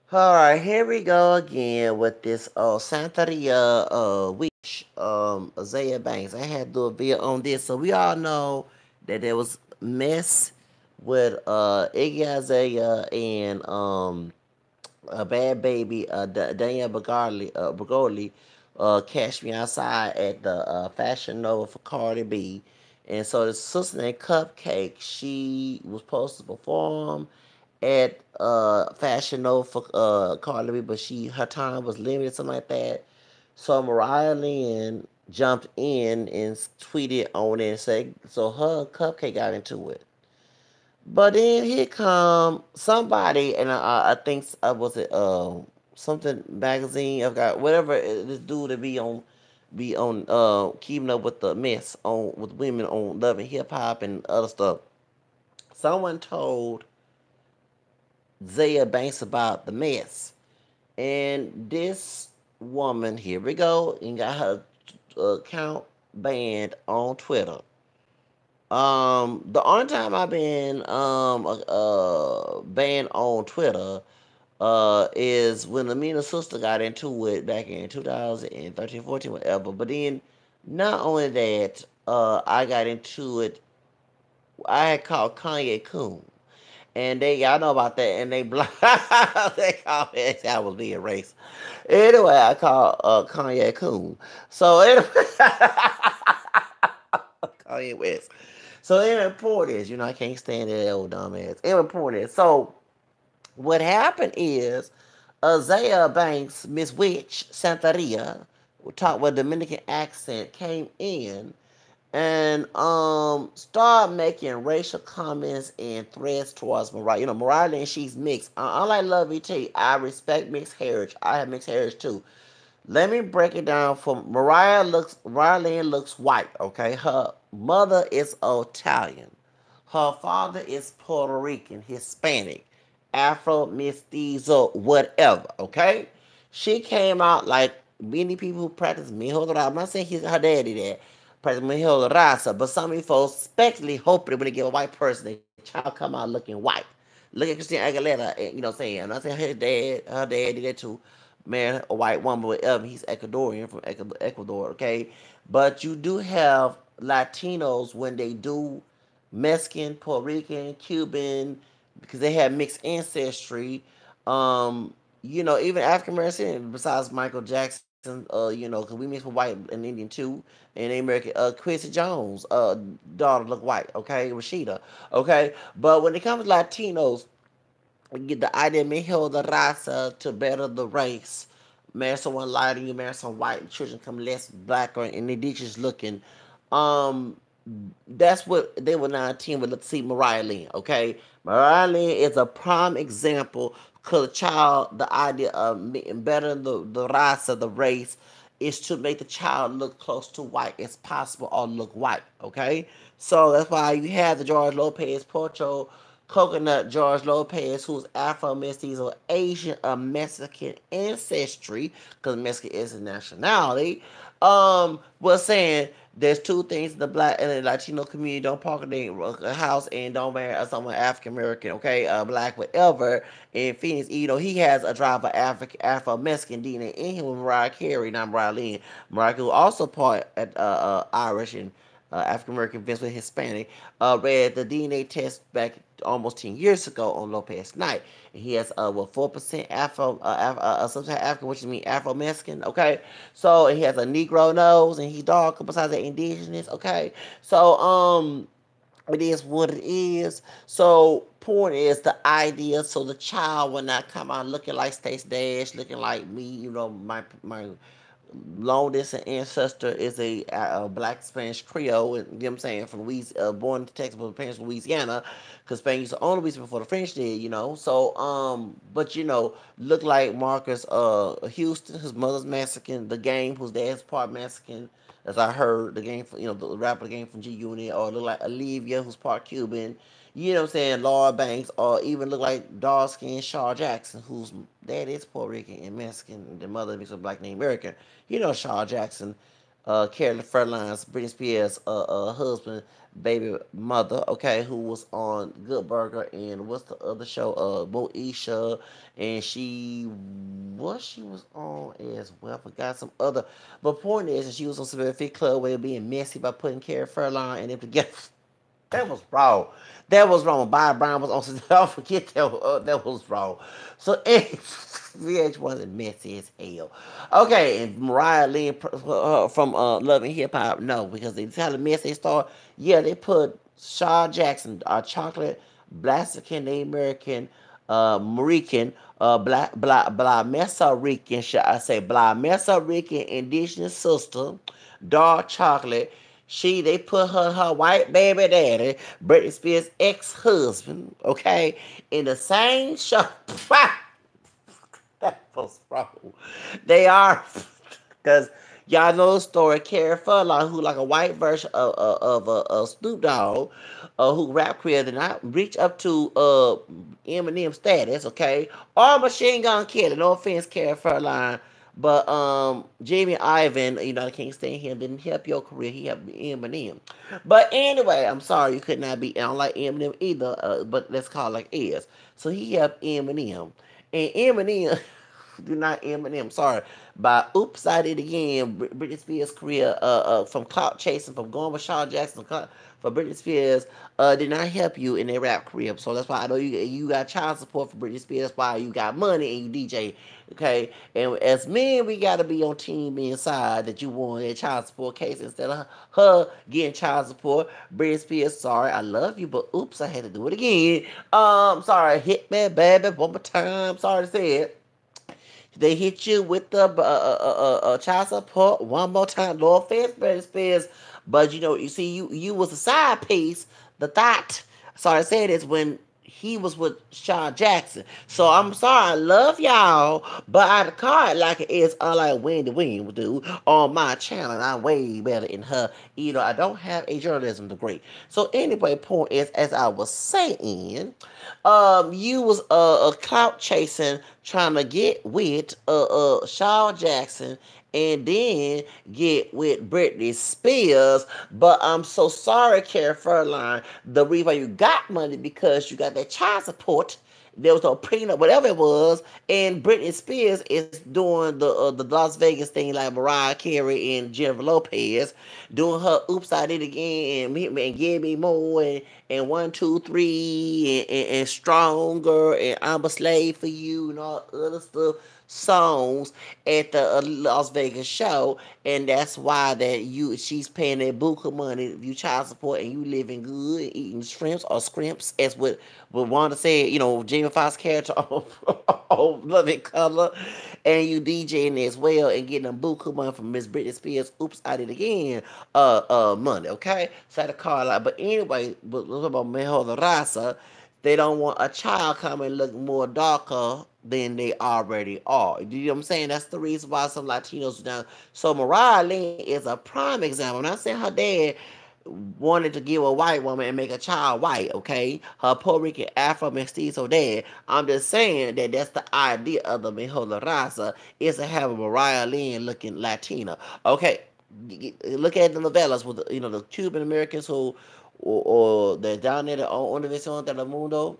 All right, here we go again with this Santeria witch, Azealia Banks. I had to do a video on this, so we all know that there was mess with Iggy Azalea and a bad baby, Danielle Bagoli, cashed me outside at the Fashion Nova for Cardi B. And so the sister named Cupcake, she was supposed to perform at Fashion Nova for Cardi B, but her time was limited, something like that. So Mariahlynn jumped in and tweeted on it and said, so her and Cupcake got into it. But then here come somebody, and I think was it something magazine. I got whatever this dude to be on keeping up with the mess on with women on Love and Hip Hop and other stuff. Someone told Zaya Banks about the mess, and this woman, here we go, and got her account banned on Twitter. The only time I've been banned on Twitter is when Amina's sister got into it back in 2013, 14, whatever. But then, not only that, I got into it. I had called Kanye Coon, and y'all know about that, and they they called me. I was being racist. Anyway, I called Kanye Coon. So anyway, Kanye West. So the point is, I can't stand that old dumbass. The point is, so what happened is, Zaya Banks, Miss Witch, Santeria, talked with a Dominican accent, came in and started making racial comments and threats towards Mariah. Mariah and she's mixed. Unlike Love E.T., I respect mixed heritage. I have mixed heritage too. Let me break it down for Mariahlynn looks white, okay? Her mother is Italian. Her father is Puerto Rican, Hispanic, Afro, mestizo, whatever, okay? She came out like many people who practice Mijo Raza. I'm not saying her daddy that practice Mijo Raza, but some of you folks especially hope that when they get a white person, the child come out looking white. Look at Christina Aguilera, what I'm saying? I'm not saying her dad did that too, married a white woman, whatever. He's Ecuadorian from Ecuador, okay? But you do have Latinos when they do Mexican, Puerto Rican, Cuban, because they have mixed ancestry. Even African American, besides Michael Jackson, because we mix with white and Indian too, and the American, Quincy Jones, daughter look white, okay, Rashida, okay. But when it comes to Latinos, get the idea mejor the raza to better the race. Marry someone lighter, you marry some white, children come less black or indigenous looking. Um, that's what they were 19 with. Let's see, Mariahlynn, okay? Mariahlynn is a prime example because the child, the idea of better the race the race is to make the child look close to white as possible or look white, okay? So that's why you have the George Lopez Pocho Coconut George Lopez, who's Afro Mestizo Asian or Mexican ancestry, because Mexican is his nationality, was saying there's two things in the black and the Latino community: don't park in a house and don't marry someone African American, okay, black, whatever. In Phoenix, he has a driver Afro Mexican DNA in him with Mariah Carey, not Mariahlynn. Mariah Carey also part Irish and African American, Vince with Hispanic, read the DNA test back almost 10 years ago on Lopez Knight. And he has 4% some type of African, which means Afro Mexican, okay? So he has a Negro nose and he's dark besides the indigenous, okay? So it is what it is. So point is the idea so the child will not come out looking like Stacey Dash, looking like me, my long distance ancestor is a black Spanish Creole, and you know what I'm saying, from Louisiana, born in Texas, but parents from Louisiana, because Spain used to own Louisiana before the French did. So, but look like Marcus Houston, his mother's Mexican, the game, whose dad's part Mexican, as I heard, the game, the rapper, the game from G Unit, or look like Olivia, who's part Cuban. You know what I'm saying? Laura Banks, or even look like dark skinned Shaw Jackson, whose dad is Puerto Rican and Mexican, and the mother is a black named American. Shaw Jackson, Carolyn Furlan's Britney Spears' husband, baby mother, okay, who was on Good Burger and what's the other show? Moesha, and she was on as well. I forgot some other. But point is, she was on Severe Fit Club where they're being messy by putting Carolyn Furlan and them together. That was wrong. That was wrong. Bob Brown was on. Don't forget that was wrong. So VH1 is messy as hell. Okay, and Mariahlynn from Love and Hip Hop, no, because they tell the mess they start. Yeah, they put Shaw Jackson, chocolate, Blaxican, Native American, Marican, Bla Mesa Rican, should I say, Bla Mesa Rican indigenous sister, dark chocolate. They put her white baby daddy, Britney Spears' ex-husband, okay, in the same show. That was wrong. They are, because y'all know the story. Carrie Furlan, who like a white version of Snoop Dogg, who rap career did not reach up to Eminem status, okay, or Machine Gun Kelly. No offense, Carrie Furlan. But Jamie Ivan, I can't stand him. Didn't help your career. He helped Eminem. But anyway, I'm sorry you could not be. I don't like Eminem either. But let's call it like is. So he helped Eminem, and Eminem do not Eminem. Sorry. By Oops, I Did It Again, Britney Spears' career from clout chasing, from going with Shaw Jackson, for Britney Spears, did not help you in their rap career. So that's why I know you got child support for Britney Spears. That's why you got money and you DJ. Okay, and as men, we gotta be on team men's side that you want a child support case instead of her getting child support. Britney Spears, sorry, I love you, but oops, I had to do it again. Sorry, hit me, baby, one more time. Sorry to say it. They hit you with the child support one more time. No offense, Britney Spears, but you see, you was a side piece. The thought, sorry I said this, when he was with Shaw Jackson. So I'm sorry, I love y'all, but I call it like it is, unlike Wendy Williams do on my channel. And I'm way better than her. I don't have a journalism degree. So anyway, point is, as I was saying, you was clout chasing, trying to get with Shaw Jackson, and then get with Britney Spears. But I'm so sorry, Carrie Furlan. The reason why you got money because you got that child support. There was no prenup, whatever it was, and Britney Spears is doing the Las Vegas thing like Mariah Carey and Jennifer Lopez, doing her "Oops, I Did It Again" and "Give Me More" and "One, Two, Three" and "Stronger" and "I'm a Slave for You" and all other stuff songs at the Las Vegas show, and that's why she's paying that buku money, you child support, and you living good, eating shrimps or scrimps, as what Wanda said, Jamie Foxx character on Love It Color, and you DJing as well and getting a buku money from Miss Britney Spears. Oops, I Did It Again. Money. Okay, so I had to call out. But anyway, but what about Mejor de Raza? They don't want a child coming look more darker than they already are. You know what I'm saying? That's the reason why some Latinos are down. So Mariahlynn is a prime example. I'm not saying her dad wanted to give a white woman and make a child white, okay? Her Puerto Rican Afro mestizo dad. I'm just saying that that's the idea of the Mejor Raza, is to have a Mariahlynn looking Latina. Okay, look at the novellas with the Cuban Americans or they're down there on Univision Telemundo.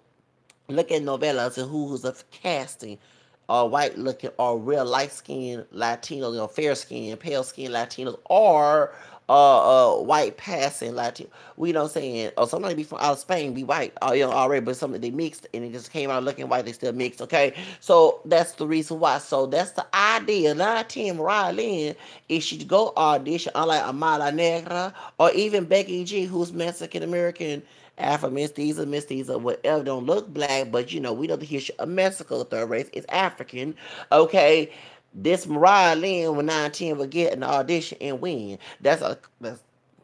Look at novellas and who's a casting, or white looking or real light skinned Latinos, fair skinned, pale skinned Latinos, or white passing Latino. We don't saying, or somebody be from out of Spain, be white, already, but something they mixed and it just came out looking white, they still mixed, okay? So that's the reason why. So that's the idea. 910 Mariahlynn, if she go audition, unlike Amala Negra, or even Becky G, who's Mexican American, Afro mestiza, whatever, don't look black, but we know that here's a Mexico third race is African, okay? This Mariahlynn with 910 will get an audition and win. That's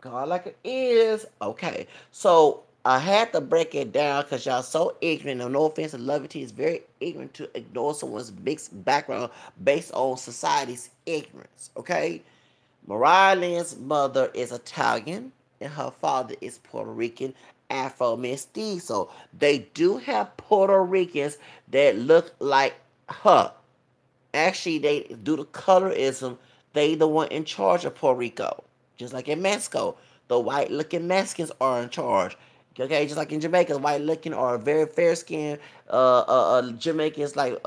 called like it is. Okay. So I had to break it down because y'all so ignorant. No offense to Lovity, is very ignorant to ignore someone's mixed background based on society's ignorance. Okay? Mariahlynn's mother is Italian and her father is Puerto Rican Afro mestizo. They do have Puerto Ricans that look like her. Actually, they do the colorism They the one in charge of Puerto Rico. Just like in Mexico, the white looking Mexicans are in charge. Okay, just like in Jamaica, white looking or very fair skinned Jamaicans like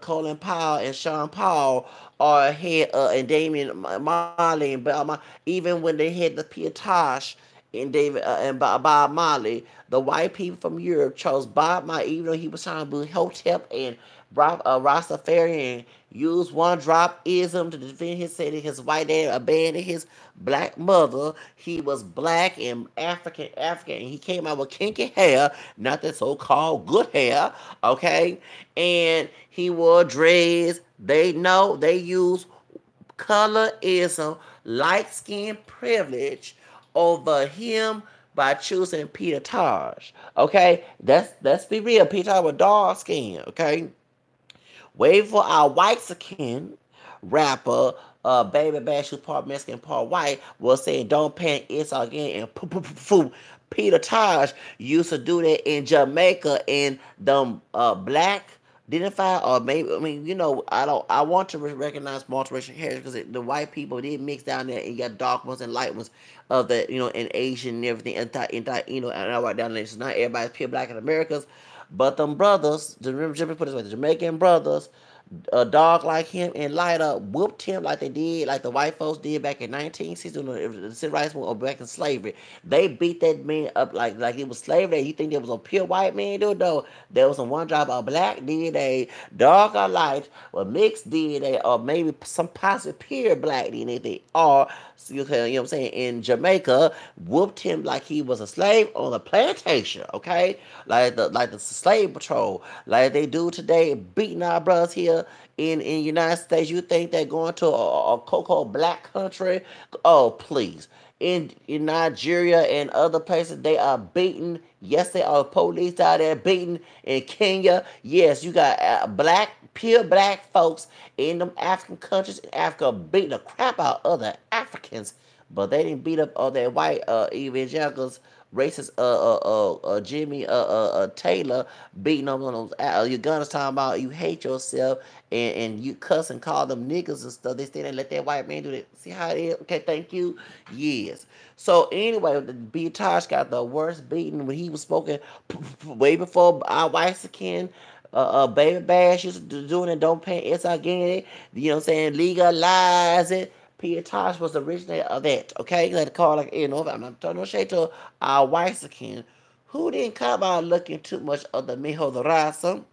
Colin Powell and Sean Paul are head and Damien Marley and even when they had the Pietage and David and Bob Marley, the white people from Europe chose Bob Marley even though he was trying to be Hotep and Rastafarian, used one drop ism to defend his city. His white dad abandoned his black mother. He was black and African, and he came out with kinky hair, not that so-called good hair, okay? And he wore dreads. They know they use colorism, light skin privilege over him by choosing Peter Taj. Okay, let's be real. Peter Taj was dark skin. Okay, wait for our white skin rapper, Baby Bash, who's part Mexican, part white, was saying "Don't panic, it's again," and poof, poof, poof, poof. Peter Taj used to do that in Jamaica, and the black identify or maybe I want to recognize multiracial heritage because the white people did mix down there and you got dark ones and light ones of the and Asian and everything and I write down there. It's not everybody's pure black in Americas, but them brothers, let me put it this way, the Jamaican brothers, a dog like him and lighter whooped him like they did, like the white folks did back in 1960 when the civil rights movement or back in slavery. They beat that man up like it was slavery. You think there was a pure white man? Dude, no. There was a one drop of black DNA, dark or light, or mixed DNA, or maybe some possible pure black DNA. They are, you know what I'm saying, in Jamaica, whooped him like he was a slave on a plantation, okay? Like the slave patrol, like they do today, beating our brothers here in United States. You think they're going to a cocoa black country? Oh, please. In Nigeria and other places, they are beating. Yes, they are police out there beating. In Kenya, yes, you got pure black folks in them African countries in Africa beating the crap out of other Africans, but they didn't beat up all that white evangelicals, racist Jimmy Taylor beating up on those Ugandans talking about you hate yourself and you cuss and call them niggas and stuff. They still didn't let that white man do that. See how it is? Okay, thank you. Yes. So anyway, B. Tosh got the worst beating when he was spoken way before our white skin. Baby Bash used to doing it. Don't pay. It's again. You know what I'm saying? Legalize it. Peter Tosh was the originator of that. Okay, you got to call I'm not talking no shade to our white skin who didn't come out looking too much of the mijo de raza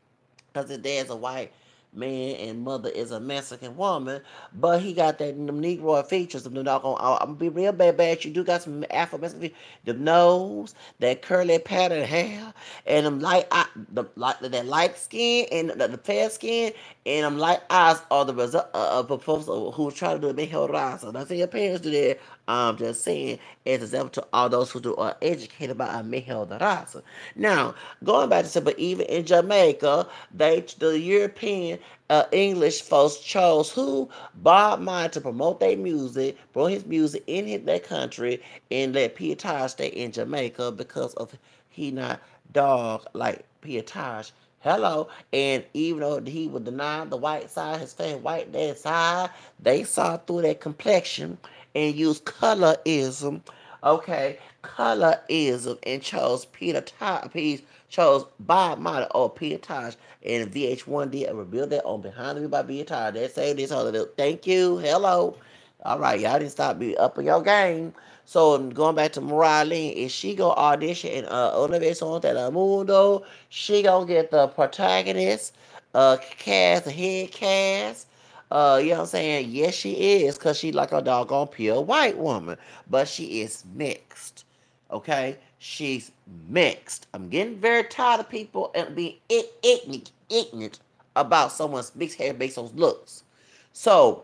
because his dad's a white man and mother is a Mexican woman, but he got that them Negro features. I'm gonna be real bad. You do got some Afro Mexican features. The nose, that curly pattern hair, and them that light skin and the fair skin, and them light eyes are the result of a person who's trying to do a big hell raza. Not saying your parents do that. I'm just saying, as an example to all those who are educated by a Mejel de Raza. Now, going back to say, but even in Jamaica, the European English folks chose who? Bob Marley to promote their music, promote his music in their country, and let Pietage stay in Jamaica because of he not dog like Pietage. Hello, and even though he would deny the white side, his favorite white dad side, they saw through that complexion and used colorism, okay, colorism, and chose chose Bob Marley or Peter Tosh, and VH1 did reveal that on Behind the Wheel by Peter Tosh. They say this other. Thank you. Hello. All right, y'all didn't stop me up in your game. So going back to Mariahlynn, is she gonna audition in Universo Telemundo? She gonna get the protagonist, cast, the head cast. You know what I'm saying? Yes, she is, because she like a doggone pure white woman. But she is mixed. Okay? She's mixed. I'm getting very tired of people being ignorant about someone's mixed hair based on looks. So,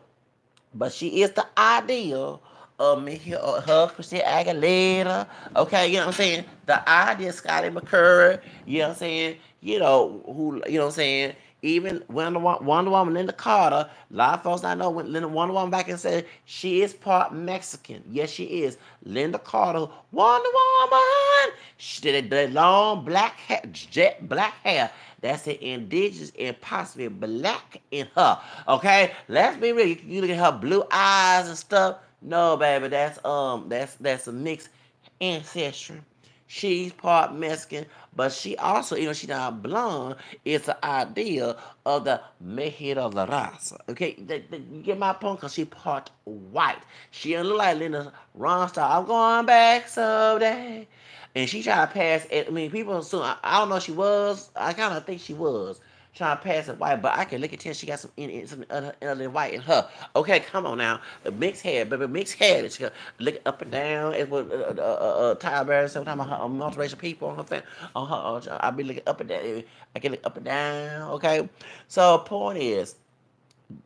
but she is the ideal of me, her, Christina Aguilera. Okay, you know what I'm saying? The ideal Scotty McCurry. You know what I'm saying? You know, what I'm saying? Even Wonder Woman, Linda Carter, a lot of folks I know when Wonder Woman back and said she is part Mexican. Yes, she is. Linda Carter, Wonder Woman. She did that long black hair, jet black hair. That's the indigenous and possibly black in her. Okay, let's be real. You look at her blue eyes and stuff. No, baby, that's a mixed ancestry. She's part Mexican, but she also, she's not blonde. It's the idea of the mejir of la raza. Okay, you get my point? Because she part white. She don't look like Linda Ronstadt. I'm going back someday. And she tried to pass it. I mean, people assume, I don't know if she was. I kind of think she was trying to pass it white, but I can look at her. She got some other white in her. Okay, come on now. The mixed hair, baby, mixed hair. She got look up and down. It's what Tyler Barry sometimes on her multiracial people on her fan. I be looking up and down. I can look up and down. Okay, so point is,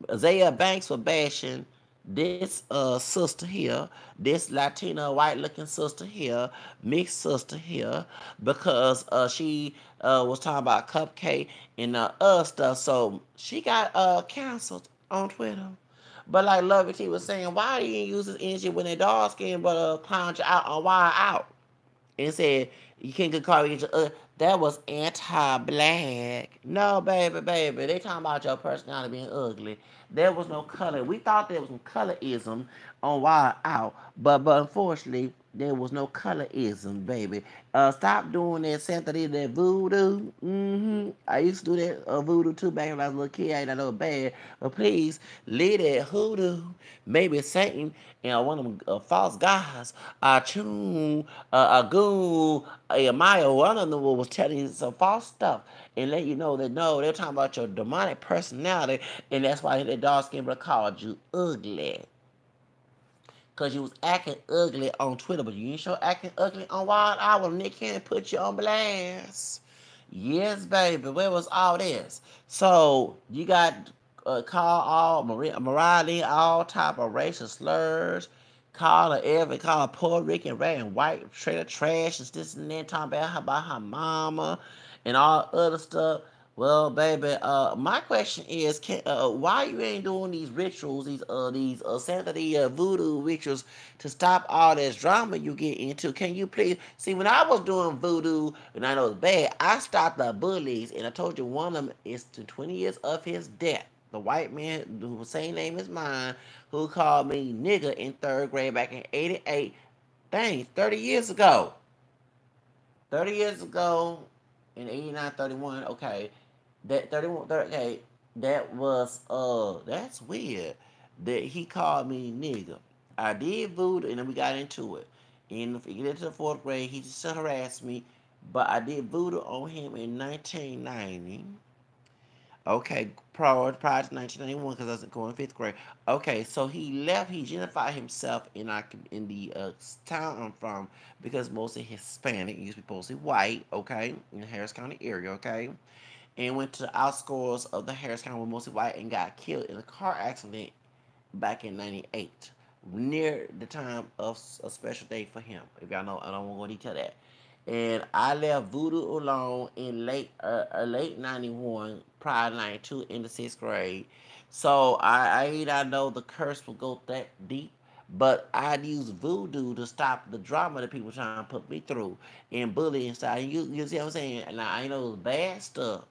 Azealia Banks for bashing this sister here, this Latina white looking sister here, mixed sister here, because she was talking about Cupcake and other stuff. So she got canceled on Twitter. But like Lovey T was saying, why do you use this energy when they dark skin but clown you out on why out? And said you can't get caught with that was anti-black. No, baby, they talking about your personality being ugly. There was no color. We thought there was some colorism on Wild Out, but unfortunately there was no colorism, baby. Stop doing that Santa that voodoo. I used to do that voodoo too back when I was a little kid. I ain't know bad, but please leave that hoodoo. Maybe Satan and one of them false gods, Chun, a goon, a Maya, one of them was telling you some false stuff and let you know that no, they're talking about your demonic personality, and that's why the dark skin brother called you ugly. Cause you was acting ugly on Twitter, but you ain't sure acting ugly on Wild Hour. Nick Cannon put you on blast. Yes, baby. Where was all this? So you got call all Mariahlynn all type of racial slurs. Call her every call her Puerto Rican, red and white, trailer trash, and this and that, talking about her mama and all other stuff. Well, baby, my question is, why you ain't doing these rituals, these Santa voodoo rituals to stop all this drama you get into? Can you please see when I was doing voodoo and I know it's bad, I stopped the bullies, and I told you one of them is to 20 years of his death. The white man who was same name as mine, who called me nigga in third grade back in '88. Dang, 30 years ago. 30 years ago in 89, 31, okay. That 31, 30, okay, that was, that's weird. That he called me nigga. I did voodoo, and then we got into it. And if you get into the fourth grade, he just harassed me. But I did voodoo on him in 1990. Okay, prior to 1991, because I was going fifth grade. Okay, so he left. He identified himself in the town I'm from because mostly Hispanic. He used to be mostly white. Okay, in the Harris County area. Okay, and went to the outskirts of the Harris County, were mostly white, and got killed in a car accident back in '98, near the time of a special day for him. If y'all know, I don't want to go detail that. And I left voodoo alone in late '91, prior to '92, in the sixth grade. So I know the curse will go that deep, but I'd use voodoo to stop the drama that people trying to put me through and bullying style. You see what I'm saying? And I know it was bad stuff.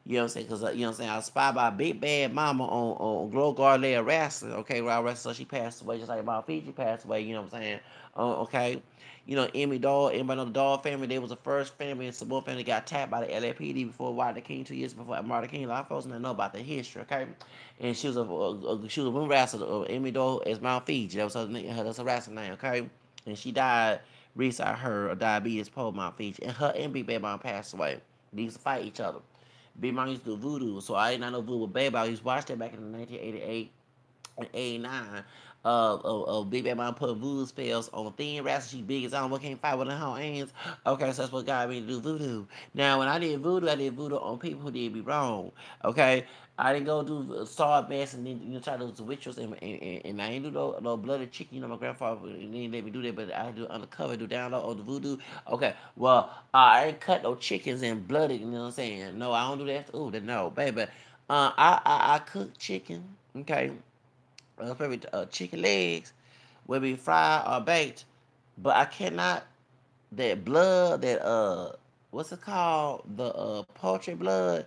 You know what I'm saying? Because, you know what I'm saying? I was spied by a big bad mama on Glow Garlea Wrestling. Okay, Raw Wrestling. So she passed away just like my Fiji passed away. You know what I'm saying? Okay. You know, Emmy Doll, everybody know the Doll family. They was the first family and Samoa family got tapped by the LAPD before Martin King, 2 years before Martin King. A lot of folks don't know about the history, okay? And she was a woman wrestler. Emmy Doll is Mount Fiji. That was that's her wrestling name, okay? And she died recently. I heard of diabetes, post Mount Fiji, and her and Big Baby Mom passed away. They used to fight each other. Big Mom used to do voodoo, so I did not know voodoo with Baby. I used to watch that back in 1988 and '89. Big Bad Mom put voodoo spells on thin rats. She big as I don't can't fight with her hands. Okay, so that's what got me to do voodoo. Now, when I did voodoo on people who did me wrong. Okay, I didn't go do sword mess and then try to do the rituals and I didn't do no bloody chicken. You know, my grandfather didn't let me do that, but I do undercover, do download on the voodoo. Okay, well, I ain't cut no chickens and bloody. You know what I'm saying? No, I don't do that. Ooh, no, baby. I cook chicken. Okay, probably chicken legs will be fried or baked, but I cannot that blood that what's it called? The poultry blood.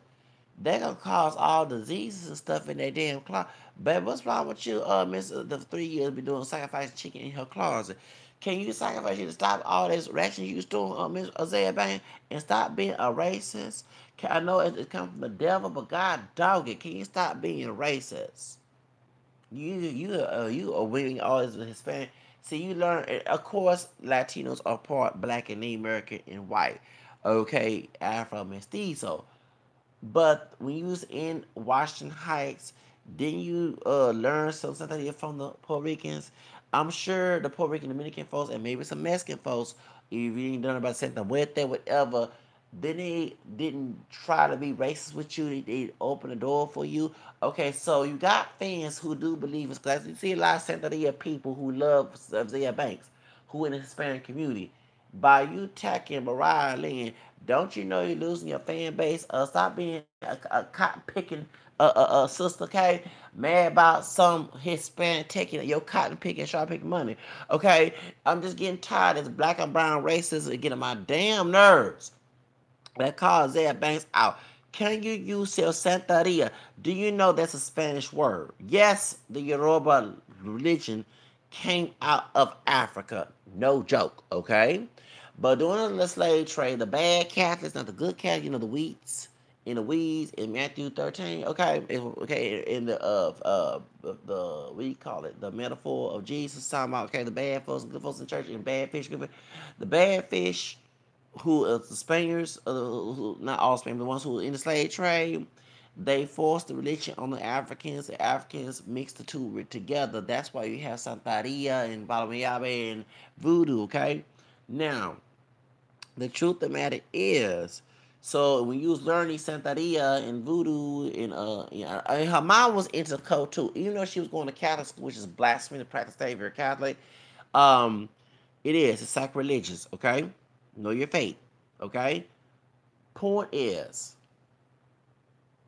They gonna cause all diseases and stuff in their damn closet. But what's wrong with you, Miss? The 3 years be doing sacrificing chicken in her closet. Can you sacrifice you to stop all this ration you was doing, Miss Azealia Banks, and stop being a racist? I know it comes from the devil, but God dog it. Can you stop being racist? You are winning all as a Hispanic. See, you learn. Of course, Latinos are part black and Native American and white. Okay, Afro mestizo. But when you was in Washington Heights, didn't you learn something from the Puerto Ricans? I'm sure the Puerto Rican Dominican folks and maybe some Mexican folks, if you ain't done about something with that, whatever, then they didn't try to be racist with you. They open the door for you. Okay, so you got fans who do believe it's because you see a lot of Santeria people who love Zaya Banks, who in the Hispanic community. By you attacking Mariahlynn, don't you know you're losing your fan base? Stop being a cotton picking sister, okay? Mad about some Hispanic taking your cotton picking, sharp picking money, okay? I'm just getting tired of this black and brown racism and getting on my damn nerves. That calls Zaya Banks out. Can you use your Santeria? Do you know that's a Spanish word? Yes, the Yoruba religion came out of Africa. No joke, okay? But during the slave trade, the bad Catholics, not the good Catholics, the wheats in the weeds in Matthew 13, okay? Okay, in the what do you call it? The metaphor of Jesus talking about, okay, the bad folks, good folks in church, and bad fish, good fish. The bad fish who the Spaniards, who, not all Spaniards, the ones who were in the slave trade, they forced the religion on the Africans. The Africans mixed the two together. That's why you have Santeria and Balayabe and Voodoo, okay? Now, the truth of the matter is, so when you was learning Santeria and Voodoo and her mom was into the cult too, even though she was going to Catholic school, which is blasphemy to practice faith. If you're Catholic, um, it's sacrilegious. Okay, know your faith. Okay, point is,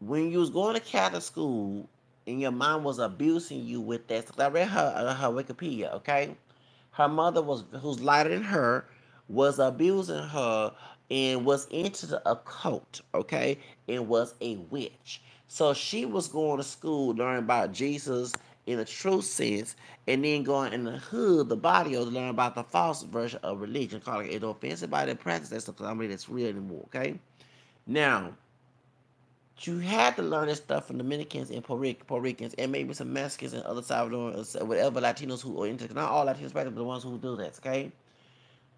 when you was going to Catholic school and your mom was abusing you with that, I read her Wikipedia. Okay, her mother was who's lighter than her was abusing her and was into the occult, okay, and was a witch. So she was going to school learning about Jesus in a true sense, and then going in the hood, the body to learn about the false version of religion, calling it offensive by the practice that stuff. I mean, that's real anymore, okay? Now, you had to learn this stuff from Dominicans and Puerto Ricans and maybe some Mexicans and other Salvadorans, whatever Latinos who are into. Not all Latinos, but the ones who do that. Okay.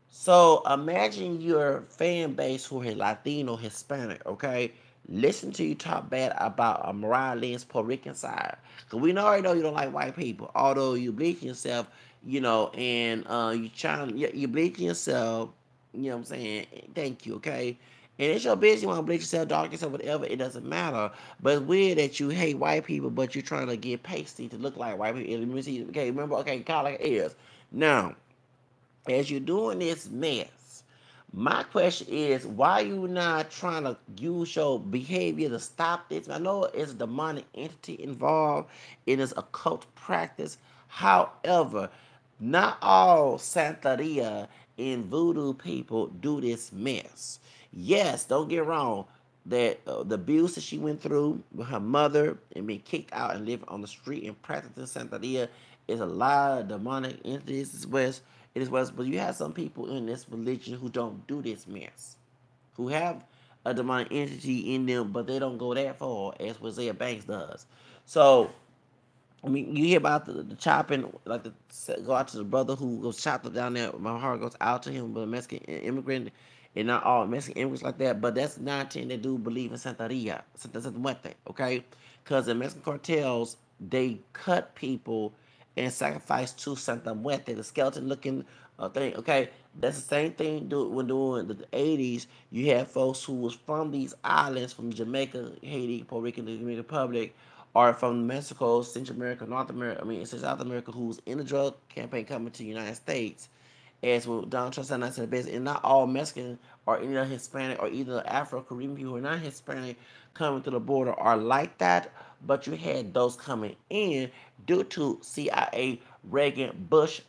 So imagine your fan base who is Latino, Hispanic. Okay. Listen to you talk bad about Mariahlynn's Puerto Rican side, because we already know you don't like white people. Although you bleach yourself, and you trying you bleach yourself. You know what I'm saying? Thank you. Okay. And it's your business. You want to bleach yourself, dark yourself, whatever. It doesn't matter. But it's weird that you hate white people, but you're trying to get pasty to look like white people. Let me see. Okay, remember? Okay, call like it is. Now, as you're doing this mess, my question is, why you not trying to use your behavior to stop this? I know it's a demonic entity involved. It is occult practice. However, not all Santeria and voodoo people do this mess. Yes, don't get wrong. That the abuse that she went through with her mother and being kicked out and living on the street and practicing Santeria is a lot of demonic entities as well. It is well, but you have some people in this religion who don't do this mess, who have a demonic entity in them, but they don't go that far as Hosea Banks does. So I mean, you hear about the chopping, like the go out to the brother who goes chopped down there. My heart goes out to him, but a Mexican immigrant, and not all Mexican immigrants like that. But that's 9 10 that do believe in Santeria, Santa Muerte, okay? Because the Mexican cartels, they cut people and sacrifice to Santa Muerte, the skeleton looking thing, okay? That's the same thing when doing the 80s. You had folks who was from these islands, from Jamaica, Haiti, Puerto Rico, the Dominican Republic, or from Mexico, Central America, North America, South America, who's in the drug campaign coming to the United States. As with Donald Trump said, I said, and not all Mexican or any Hispanic or either Afro-Caribbean people who are not Hispanic coming to the border are like that, but you had those coming in due to CIA, Reagan, Bush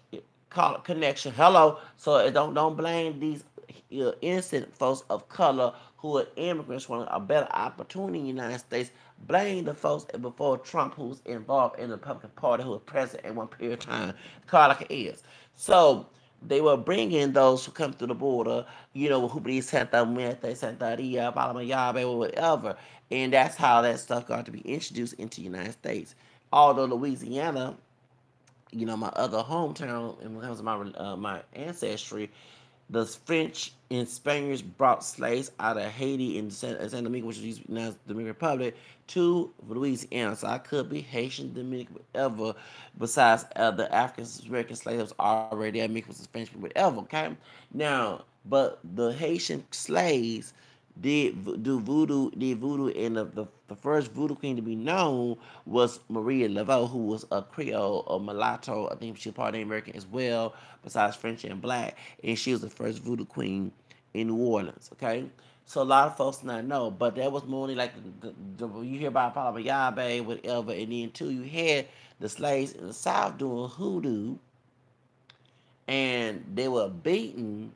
connection. Hello, so don't blame these innocent folks of color who are immigrants wanting a better opportunity in the United States, blame the folks before Trump who's involved in the Republican Party who was president at one period of time, Carter is. So they were bringing those who come through the border, who believe Santa Muerte, Santa Ria, Palamayabe, or whatever. And that's how that stuff got to be introduced into the United States. Although Louisiana, my other hometown, and when it comes to my ancestry, the French and Spaniards brought slaves out of Haiti and San Domingo, which is now the Dominican Republic, to Louisiana. So I could be Haitian, Dominican, whatever, besides the African American slaves that was already there, mixed with Spanish, whatever, okay? Now, but the Haitian slaves did voodoo, and the first voodoo queen to be known was Maria Laveau, who was a Creole or mulatto. I think she was part of the American as well, besides French and black, and she was the first voodoo queen in New Orleans. Okay, so a lot of folks not know, but that was more like you hear about Palama Yabe, whatever, and then too you had the slaves in the South doing hoodoo, and they were beaten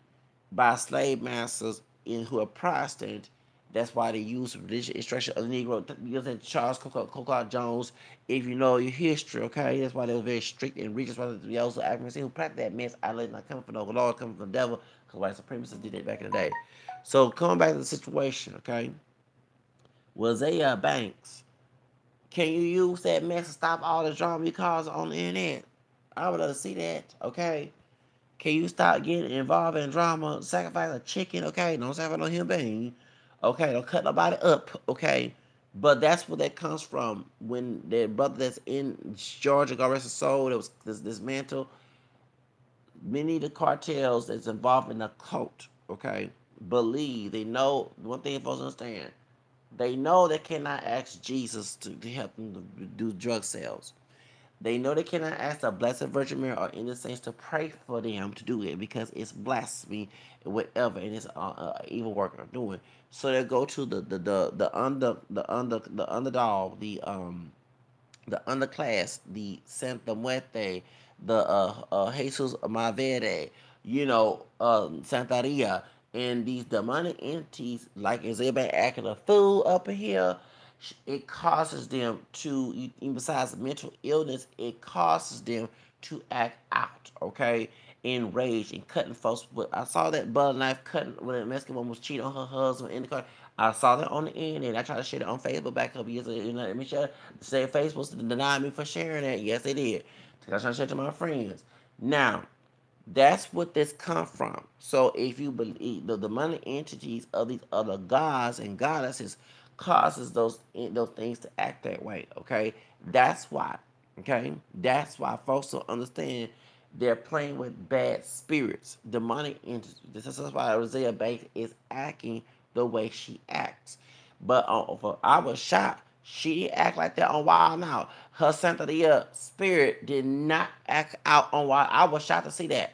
by slave masters who are Protestant. That's why they use religious instruction of the Negro. You know, Charles Cookout Jones, if you know your history, okay, that's why they were very strict and religious. Why they also Africans who practice that mess. I let not come from the Lord, coming from the devil, because white supremacists did that back in the day. So coming back to the situation, okay, was Azealia Banks. Can you use that mess to stop all the drama you cause on the internet? I would love to see that, okay? Can you stop getting involved in drama? Sacrifice a chicken, okay? Don't sacrifice no human being. Okay, don't cut nobody up, okay? But that's where that comes from. When their brother that's in Georgia, God rest his soul, that was dismantled. Many of the cartels that's involved in the cult, okay, believe, they know, one thing folks understand, they know they cannot ask Jesus to help them to do drug sales. They know they cannot ask the Blessed Virgin Mary or any saints to pray for them to do it because it's blasphemy, whatever, and it's evil work they're doing. So they go to the underdog, the underclass, the Santa Muerte, the Jesus Mavere, Santaria, and these demonic entities, like is everybody acting a fool up in here, it causes them to, even besides mental illness, it causes them to act out, okay? Enraged and cutting folks with. I saw that butter knife cutting when a Mexican woman was cheating on her husband in the car. I saw that on the internet. I tried to share it on Facebook back a couple years ago. Let me share. Say Facebook denied me for sharing that. Yes, they did. I was trying to share it to my friends. Now, that's what this come from. So if you believe the demonic entities of these other gods and goddesses causes those things to act that way. Okay, that's why. Okay, that's why folks don't understand. They're playing with bad spirits, demonic entities. This is why Azealia Banks is acting the way she acts. But I was shocked. She didn't act like that on Wild Now. Her Santeria spirit did not act out on Wild. I was shocked to see that.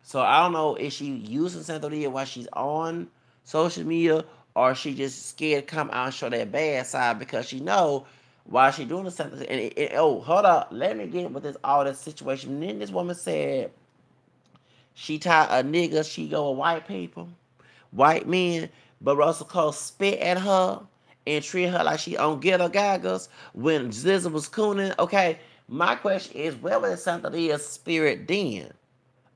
So I don't know if she using Santeria while she's on social media, or she just scared to come out and show that bad side because she know why she doing the Santeria. And oh, hold up, let me get with all this situation. And then this woman said she tied a nigga. She go with white people, white men, but Russell Cole spit at her and treat her like she on ghetto gaggers when Zizza was cooning. Okay, my question is, where was Santeria's spirit then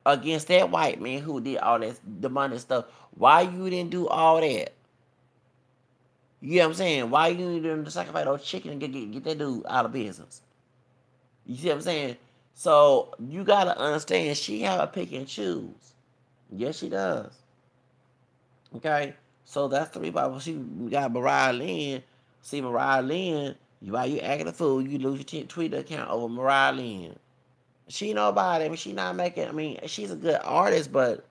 against that white man who did all that demonic stuff? Why you didn't do all that? You know what I'm saying? Why you didn't sacrifice those chicken and get that dude out of business? You see what I'm saying? So you gotta understand, she have a pick and choose. Yes, she does. Okay, so that's the reason she got Mariahlynn. See, Mariahlynn, while you acting a fool, you lose your Twitter account over Mariahlynn. She nobody. I mean, she not making. I mean, she's a good artist, but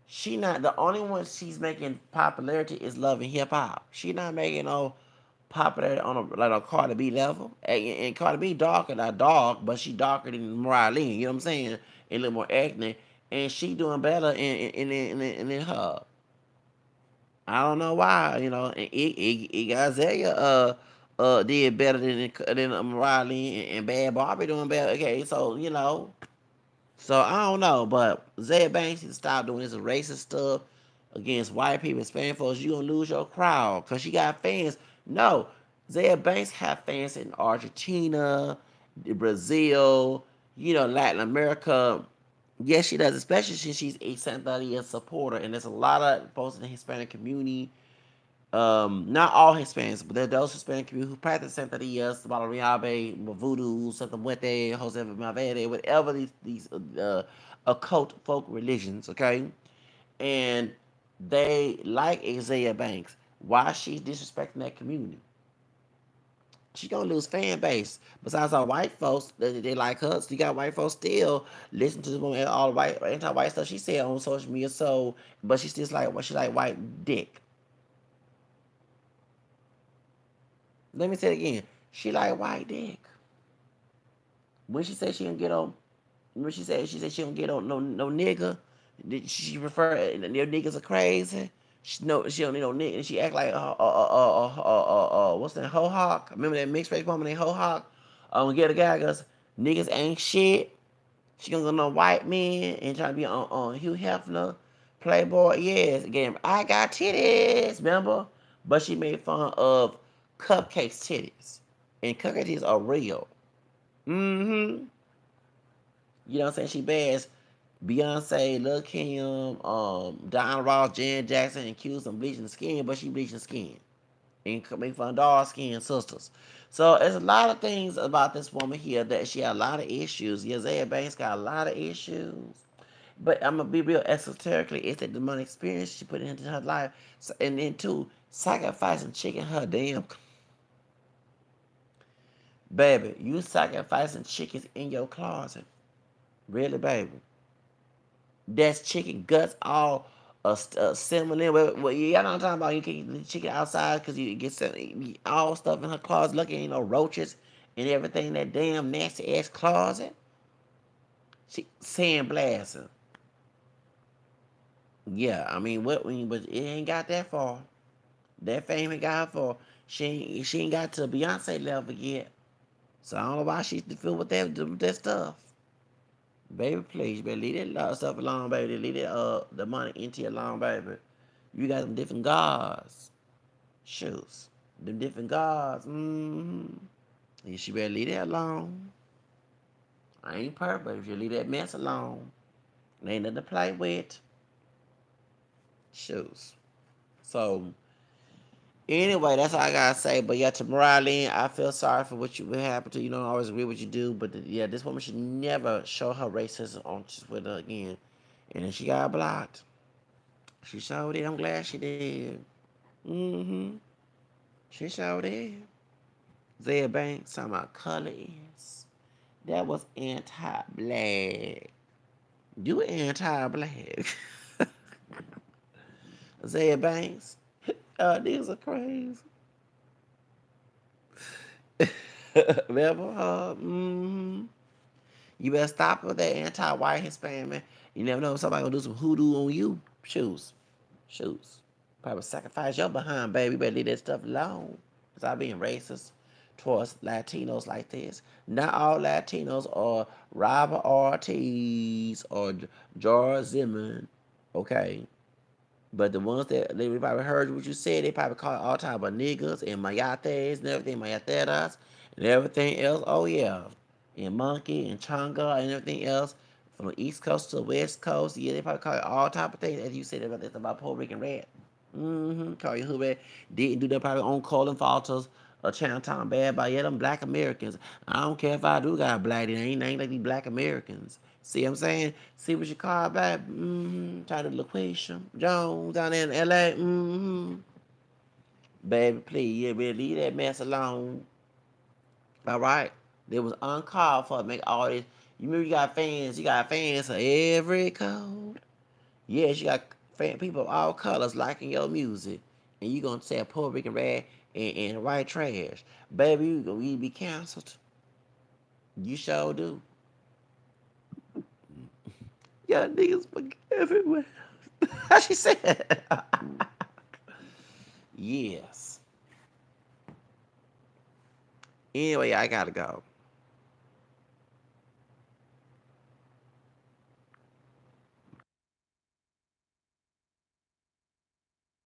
she not the only one she's making popularity is Love and Hip Hop. She not making no popularity on a Cardi B level. And Cardi B darker, not dark, but she darker than Mariahlynn. You know what I'm saying? A little more acne, and she doing better in her. I don't know why, it got Azealia did better than Mariahlynn and Bad Barbie doing better. Okay, so So I don't know, but Zaya Banks needs to stop doing this racist stuff against white people, Hispanic folks. You gonna lose your crowd because she got fans. No, Zaya Banks have fans in Argentina, Brazil, Latin America. Yes, she does, especially since she's a Santeria supporter, and there's a lot of folks in the Hispanic community. Not all Hispanics, but there are those Hispanic community who practice Santerias, Malariabe, Voodoo, Santa Muerte, Jose Mavere, whatever these occult folk religions, okay? And they like Azealia Banks. Why she's disrespecting that community? She gonna lose fan base. Besides our white folks, they like her. So you got white folks still listen to this woman all the white anti-white stuff she said on social media. So, but she still like what she like white dick. Let me say it again. She like white dick. When she said she don't get on, when she said she don't get on no nigga. She refer your niggas are crazy. She don't need no nigga. She act like what's that Ho Hawk? Remember that mixed race woman named Ho Hawk? Get a guy goes niggas ain't shit. She gonna go no white men and try to be on Hugh Hefner, Playboy. Yes, again I got titties. Remember, but she made fun of Cupcake's titties, and Cupcake titties are real. Mm-hmm. You know what I'm saying? She bads Beyonce, Lil Kim, Diana Ross, Janet Jackson, and accused of bleaching the skin, but she bleaching the skin. And make fun of dark skin sisters. So there's a lot of things about this woman here that she had a lot of issues. Azealia Banks got a lot of issues. But I'm gonna be real esoterically, it's the demonic experience she put into her life. So, and then too, sacrificing chicken her damn baby. You sacrificing chickens in your closet. Really, baby? That's chicken guts all assembling. Well, y'all know what I'm talking about. You can eat the chicken outside because you get all stuff in her closet. Lucky ain't no roaches and everything in that damn nasty ass closet. She sandblasting. Yeah, I mean, but it ain't got that far. That fame ain't got her far. She ain't got to Beyonce level yet. So I don't know why she's filled with that stuff. Baby, please, you better leave that stuff alone, baby. Leave that, the money into your alone, baby. You got some different gods. Shoes. Them different gods. Mm-hmm. You should better leave that alone. I ain't perfect, but if you leave that mess alone, it ain't nothing to play with. Shoes. So, anyway, that's all I gotta say. But yeah, to Mariahlynn, I feel sorry for what happened to you. You don't always agree with what you do, but yeah, this woman should never show her racism on Twitter again. And then she got blocked. She showed it. I'm glad she did. Mm-hmm. She showed it. Zaya Banks talking about color is. That was anti-black. You anti-black. Zaya Banks. These are crazy. Remember her? Mm-hmm. You better stop with that anti-white Hispanic man. You never know if somebody gonna do some hoodoo on you. Shoes. Shoes. Probably sacrifice your behind, baby. You better leave that stuff alone. Stop being racist towards Latinos like this. Not all Latinos are Robert Ortiz or George Zimmerman. Okay. But the ones that they probably heard what you said, they probably call it all type of niggas and mayates and everything, mayateras and everything else. Oh yeah. And monkey and changa and everything else. From the East Coast to the West Coast. Yeah, they probably call it all type of things. As you said about this about Puerto Rican red. Mm-hmm. Call you who red. Didn't do that probably on Colin Falters or Chinatown Bad by yet them black Americans. I don't care if I do got black, they ain't like these black Americans. See what I'm saying? See what you call back? Mm-hmm. Try to LaQuisha Jones down there in L.A. Mm-hmm. Baby, please, yeah, really leave that mess alone. All right? They was uncalled for to make all this. You remember you got fans of every code. Yes, you got people of all colors liking your music. And you gonna say a Puerto Rican rag and white trash. Baby, you be canceled. You sure do. Yeah, niggas everywhere. How she said? Yes. Anyway, I gotta go.